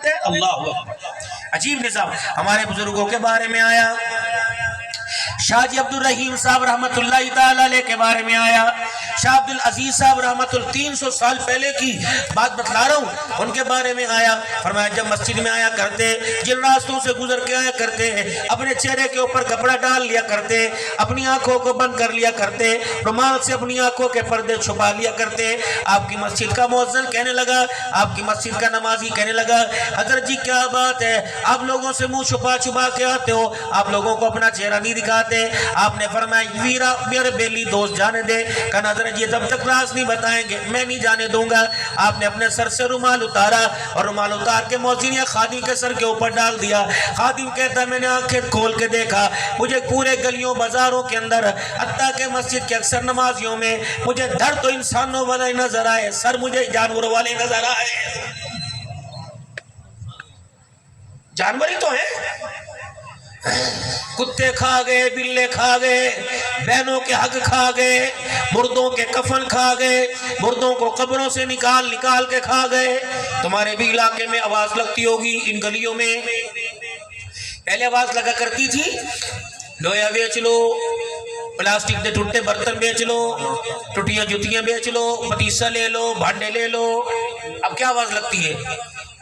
دیتے ہیں۔ اللہ اکبر، عجیب نظام ہمارے بزرگوں کے بارے میں آیا، شاہ جی عبد الرحیم صاحب رحمت اللہ تعالی علیہ کے بارے میں آیا، شاہ عبد العزیز صاحب رحمت اللہ 300 سال پہلے کی بات بتلا رہا ہوں، ان کے بارے میں آیا، فرمایا جب مسجد میں آیا کرتے، جن راستوں سے گزر کے آیا کرتے، اپنے چہرے کے اوپر کپڑا ڈال لیا کرتے، اپنی آنکھوں کو بند کر لیا کرتے، رومال سے اپنی آنکھوں کے پردے چھپا لیا کرتے۔ آپ کی مسجد کا مؤذن کہنے لگا، آپ کی مسجد کا نمازی کہنے لگا، حضرت جی کیا بات ہے، آپ لوگوں سے منہ چھپا چھپا کے آتے ہو، آپ لوگوں کو اپنا چہرہ نہیں دکھاتے۔ آپ نے فرمایا ویرا میرے بیلی دوست جانے دے، کہا حضرت جی جب تک راز نہیں بتائیں گے میں نہیں جانے دوں گا۔ آپ نے اپنے سر سے رومال اتارا اور رومال اتار کے مؤذن یا خادم کے سر کے اوپر ڈال دیا۔ خادم کہتا میں نے آنکھیں کھول کے دیکھا، مجھے پورے گلیوں بازاروں کے اندر حتیٰ کہ مسجد کے اکثر نمازیوں میں مجھے دھڑ تو انسانوں والے نظر آئے، سر مجھے جانوروں والے نظر آئے۔ جانور ہی تو ہیں، کتے کھا گئے، بلے کھا گئے، بہنوں کے حق کھا گئے، مردوں کے کفن کھا گئے، مردوں کو قبروں سے نکال نکال کے کھا گئے۔ تمہارے بھی علاقے میں آواز لگتی ہوگی، ان گلیوں میں پہلے آواز لگا کرتی تھی لویا بیچ لو، پلاسٹک دے ٹوٹے برتن بیچ لو، ٹوٹیاں جوتیاں بیچ لو، پتیسا لے لو، بھانڈے لے لو۔ اب کیا آواز لگتی ہے؟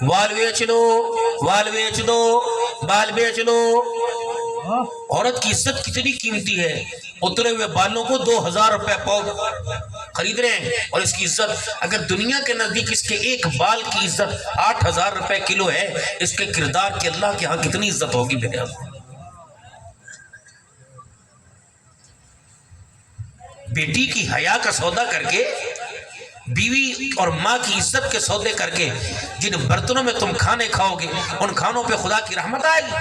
وال بیچ لو، وال بیچ دو، بال بیچ لو۔ عورت کی عزت کتنی قیمتی ہے، اترے ہوئے بالوں کو 2000 روپے پاؤ خرید رہے ہیں، اور اس کی عزت اگر دنیا کے نزدیک اس کے ایک بال کی عزت 8000 روپے کلو ہے، اس کے کردار کے اللہ کے ہاں کتنی عزت ہوگی میرے اللہ۔ بیٹی کی حیا کا سودا کر کے، بیوی اور ماں کی عزت کے سودے کر کے، جن برتنوں میں تم کھانے کھاؤ گے ان کھانوں پہ خدا کی رحمت آئے گی۔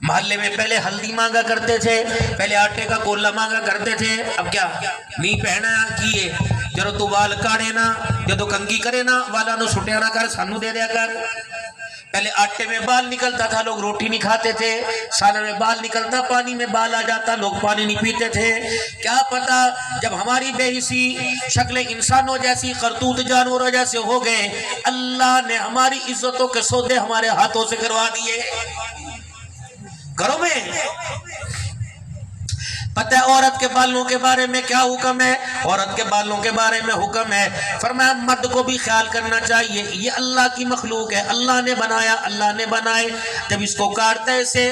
محلے میں پہلے ہلدی مانگا کرتے تھے، پہلے آٹے کا گولا مانگا کرتے تھے، اب کیا نہیں پہنا کیے جرو تو وال کاڑے نا، جدو کنگھی کرے نا والا نو سٹیا نہ کر سانو دے دیا کر۔ پہلے آٹے میں بال نکلتا تھا، لوگ روٹی نہیں کھاتے تھے، سالن میں بال نکلتا، پانی میں بال آ جاتا، لوگ پانی نہیں پیتے تھے۔ کیا پتا جب ہماری بے حسی شکل انسانوں جیسی، کرتوت جانوروں جیسے ہو گئے، اللہ نے ہماری عزتوں کے سودے ہمارے ہاتھوں سے کروا دیے۔ گھروں میں پتہ ہے عورت کے بالوں کے بارے میں کیا حکم ہے؟ عورت کے بالوں کے بارے میں حکم ہے، فرمایا مرد کو بھی خیال کرنا چاہیے، یہ اللہ کی مخلوق ہے، اللہ نے بنایا، اللہ نے بنائے، جب اس کو کاٹتا ہے اسے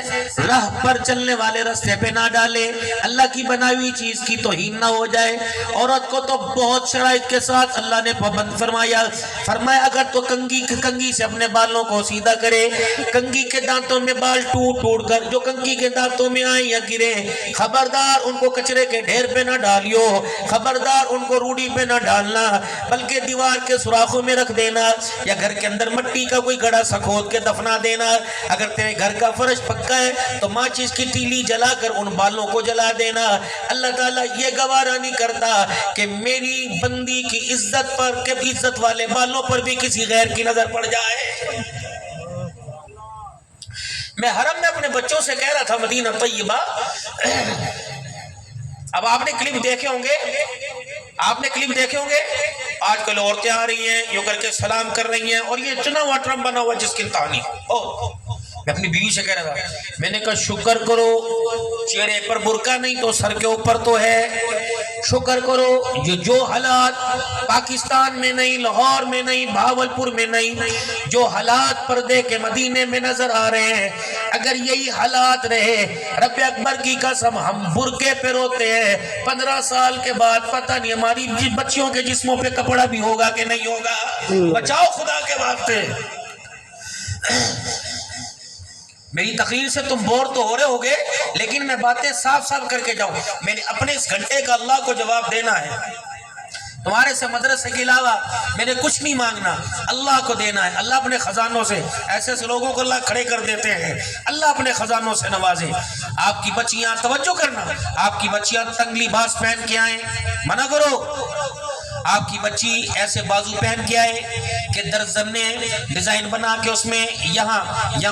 راہ پر چلنے والے راستے پہ نہ ڈالے، اللہ کی بنائی ہوئی چیز کی توہین نہ ہو جائے۔ عورت کو تو بہت شرائط کے ساتھ اللہ نے پابند فرمایا، فرمایا اگر تو کنگھی سے اپنے بالوں کو سیدھا کرے، کنگھی کے دانتوں میں بال ٹوٹ ٹوٹ کر جو کنگھی کے دانتوں میں آئیں یا گرے، خبردار ان کو کچرے کے ڈھیر پہ نہ ڈالیو، خبردار ان کو روڑی پہ نہ ڈالنا، بلکہ دیوار کے سوراخوں میں رکھ دینا، یا گھر کے اندر مٹی کا کوئی گڑھا سکھود کے دفنا دینا۔ اگر تیرے گھر کا فرش پکا ہے تو ماچس کی تیلی جلا کر ان بالوں کو جلا دینا۔ اللہ تعالیٰ یہ گوارا نہیں کرتا کہ میری بندی کی عزت پر کہ عزت والے بالوں پر بھی کسی غیر کی نظر پڑ جائے۔ میں حرم میں اپنے بچوں سے کہہ رہا تھا مدینہ طیبہ، اب آپ نے کلپ دیکھے ہوں گے، آج کل عورتیں آ رہی ہیں یوں کر کے سلام کر رہی ہیں، اور یہ چنا ہوا ٹرم بنا ہوا جس کی کہانی، میں اپنی بیوی سے کہہ رہا تھا، میں نے کہا شکر کرو چہرے پر برقع نہیں تو سر کے اوپر تو ہے، شکر کرو جو حالات پاکستان میں نہیں، لاہور میں نہیں، بھاولپور میں نہیں، جو حالات پردے کے مدینے میں نظر آ رہے ہیں، اگر یہی حالات رہے رب اکبر کی قسم ہم برقعے پہ روتے ہیں، 15 سال کے بعد پتہ نہیں ہماری بچیوں کے جسموں پہ کپڑا بھی ہوگا کہ نہیں ہوگا۔ بچاؤ خدا کے واسطے۔ میری تقریر سے تم بور تو ہو رہے ہوگے، لیکن میں باتیں صاف صاف کر کے جاؤں، میں نے اپنے اس گھنٹے کا اللہ کو جواب دینا ہے، تمہارے سے مدرسے کے علاوہ میں نے کچھ نہیں مانگنا، اللہ کو دینا ہے۔ اللہ اپنے خزانوں سے ایسے ایسے لوگوں کو اللہ کھڑے کر دیتے ہیں، اللہ اپنے خزانوں سے نوازے۔ آپ کی بچیاں توجہ کرنا، آپ کی بچیاں تنگ لباس پہن کے آئیں، منع کرو۔ آپ کی بچی ایسے بازو پہن کے آئے کہ درزن نے ڈیزائن بنا کے اس میں یہاں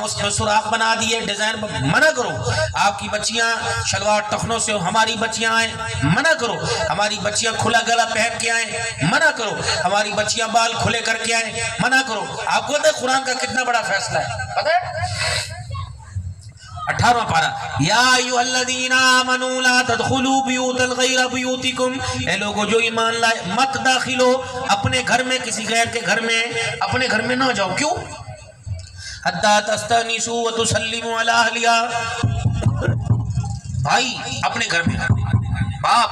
اس میں سوراخ بنا دیے ڈیزائن، منع کرو۔ آپ کی بچیاں شلوار ٹخنوں سے، ہماری بچیاں آئیں، منع کرو۔ ہماری بچیاں کھلا گلا پہن کے آئیں، منع کرو۔ ہماری بچیاں بال کھلے کر کے آئیں، منع کرو۔ آپ کو پتہ ہے قرآن کا کتنا بڑا فیصلہ ہے؟ پتہ ہے 18واں پارہ، یا ایھا الذین آمنوا لا تدخلوا بیوتا غیر بیوتکم، اے لوگو جو ایمان لائے مت داخل ہو اپنے گھر میں کسی غیر کے گھر میں، اپنے گھر میں نہ جاؤ۔ کیوں؟ حتی تستأنسوا وتسلموا علی اہلہا، بھائی اپنے گھر میں، باپ